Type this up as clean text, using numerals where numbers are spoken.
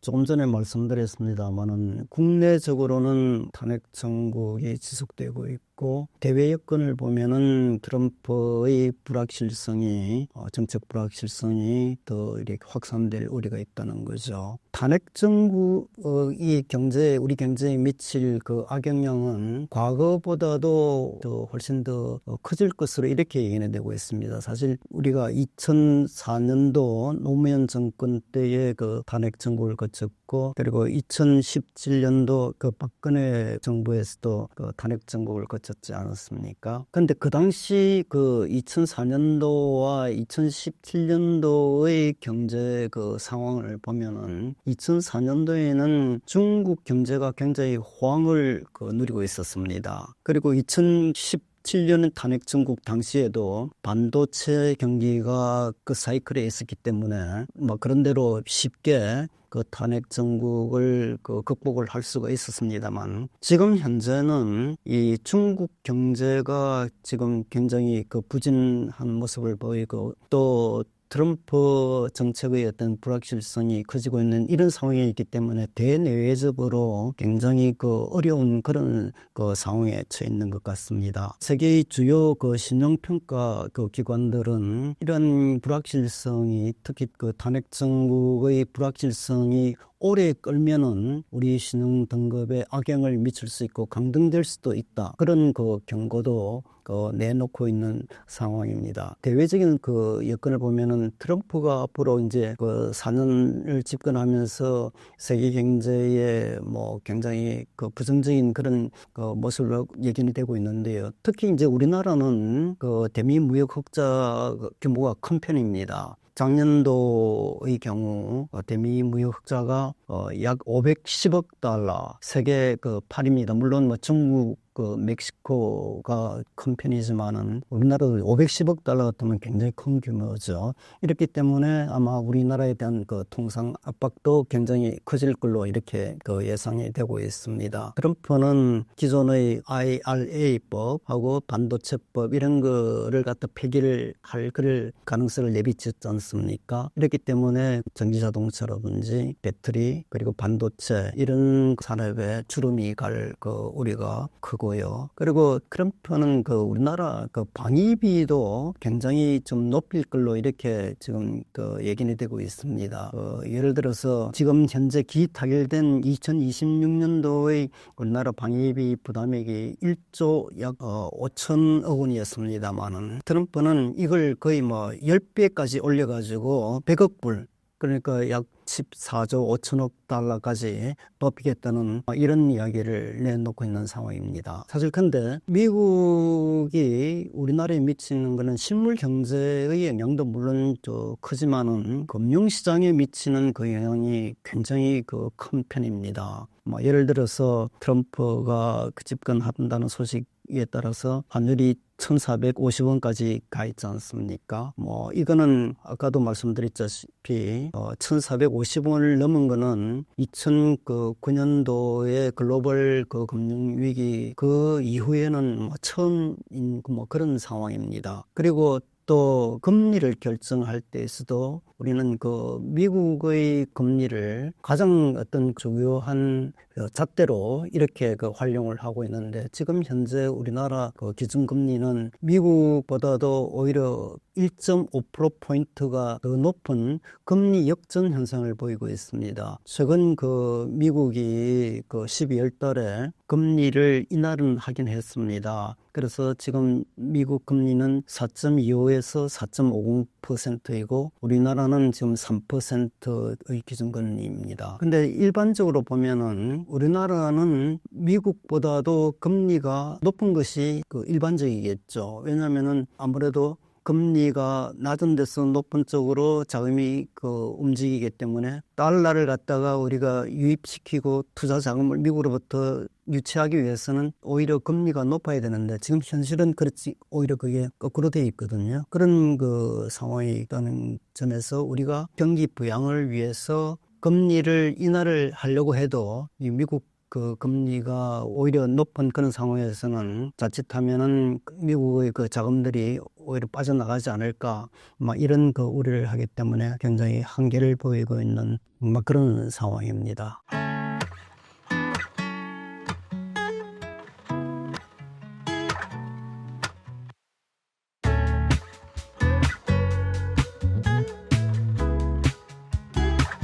조금 전에 말씀드렸습니다마는 국내적으로는 탄핵 정국이 지속되고 있고 대외 여건을 보면은 트럼프의 불확실성이 정책 불확실성이 더 이렇게 확산될 우려가 있다는 거죠. 탄핵 정국이 우리 경제에 미칠 그 악영향은 과거보다도 더 훨씬 더 커질 것으로 이렇게 예견되고 있습니다. 사실 우리가 2004년도 노무현 정권 때의 그 탄핵 정국을 거쳤고, 그리고 2017년도 그 박근혜 정부에서도 그 탄핵 정국을 거쳤지 않았습니까? 근데 그 당시 그 2004년도와 2017년도의 경제 그 상황을 보면은 2004년도에는 중국 경제가 굉장히 호황을 누리고 있었습니다. 그리고 2017년 탄핵 정국 당시에도 반도체 경기가 그 사이클에 있었기 때문에 그런대로 쉽게 그 탄핵 정국을 극복을 할 수가 있었습니다만, 지금 현재는 이 중국 경제가 지금 굉장히 부진한 모습을 보이고, 또 트럼프 정책의 어떤 불확실성이 커지고 있는 이런 상황이 있기 때문에 대내외적으로 굉장히 어려운 그런 상황에 처해 있는 것 같습니다. 세계의 주요 신용평가 기관들은 이런 불확실성이, 특히 탄핵 정국의 불확실성이 오래 끌면은 우리 신용 등급에 악영을 미칠 수 있고 강등될 수도 있다, 그런 경고도 내놓고 있는 상황입니다. 대외적인 여건을 보면은 트럼프가 앞으로 이제 4년을 집권하면서 세계 경제에 굉장히 부정적인 그런 모습으로 예견이 되고 있는데요. 특히 이제 우리나라는 대미 무역 흑자 규모가 큰 편입니다. 작년도의 경우 대미 무역 흑자가 약 510억 달러, 세계 8입니다. 물론 중국 멕시코가 큰 편이지만은 우리나라도 510억 달러 같으면 굉장히 큰 규모죠. 이렇기 때문에 아마 우리나라에 대한 통상 압박도 굉장히 커질 걸로 이렇게 예상이 되고 있습니다. 트럼프는 기존의 IRA법하고 반도체법 이런 거를 갖다 폐기를 할 그럴 가능성을 내비쳤지 않습니까? 이렇기 때문에 전기자동차라든지 배터리 그리고 반도체 이런 산업에 주름이 갈 우려가 크고, 그리고 트럼프는 우리나라 방위비도 굉장히 좀 높일 걸로 이렇게 지금 예견이 되고 있습니다. 예를 들어서 지금 현재 타결된 2026년도의 우리나라 방위비 부담액이 1조 약 5천억 원이었습니다만은, 트럼프는 이걸 거의 10배까지 올려가지고 100억 불, 그러니까 약 14조 5천억 달러까지 높이겠다는 이런 이야기를 내놓고 있는 상황입니다. 사실 근데 미국이 우리나라에 미치는 것은 실물 경제의 영향도 물론 크지만은 금융시장에 미치는 영향이 굉장히 큰 편입니다. 예를 들어서 트럼프가 집권한다는 소식에 따라서 환율이 1,450원까지 가 있지 않습니까? 이거는 아까도 말씀드렸다시피 1,450원을 넘은 거는 2009년도에 글로벌 금융위기 이후에는 처음인 그런 상황입니다. 그리고 또 금리를 결정할 때에서도 우리는 미국의 금리를 가장 어떤 중요한 잣대로 이렇게 활용을 하고 있는데, 지금 현재 우리나라 기준금리는 미국보다도 오히려 1.5%포인트가 더 높은 금리 역전 현상을 보이고 있습니다. 최근 미국이 12월 달에 금리를 인하를 하긴 했습니다. 그래서 지금 미국 금리는 4.25에서 4.50%이고 우리나라는 지금 3%의 기준금리입니다. 근데 일반적으로 보면은 우리나라는 미국보다도 금리가 높은 것이 일반적이겠죠. 왜냐하면은 아무래도 금리가 낮은 데서 높은 쪽으로 자금이 움직이기 때문에 달러를 갖다가 우리가 유입시키고 투자 자금을 미국으로부터 유치하기 위해서는 오히려 금리가 높아야 되는데, 지금 현실은 그렇지, 오히려 그게 거꾸로 되어 있거든요. 그런 상황이 있다는 점에서 우리가 경기 부양을 위해서 금리를 인하를 하려고 해도 이 미국 그 금리가 오히려 높은 그런 상황에서는 자칫하면은 미국의 그 자금들이 오히려 빠져나가지 않을까, 막 이런 그 우려를 하기 때문에 굉장히 한계를 보이고 있는 막 그런 상황입니다.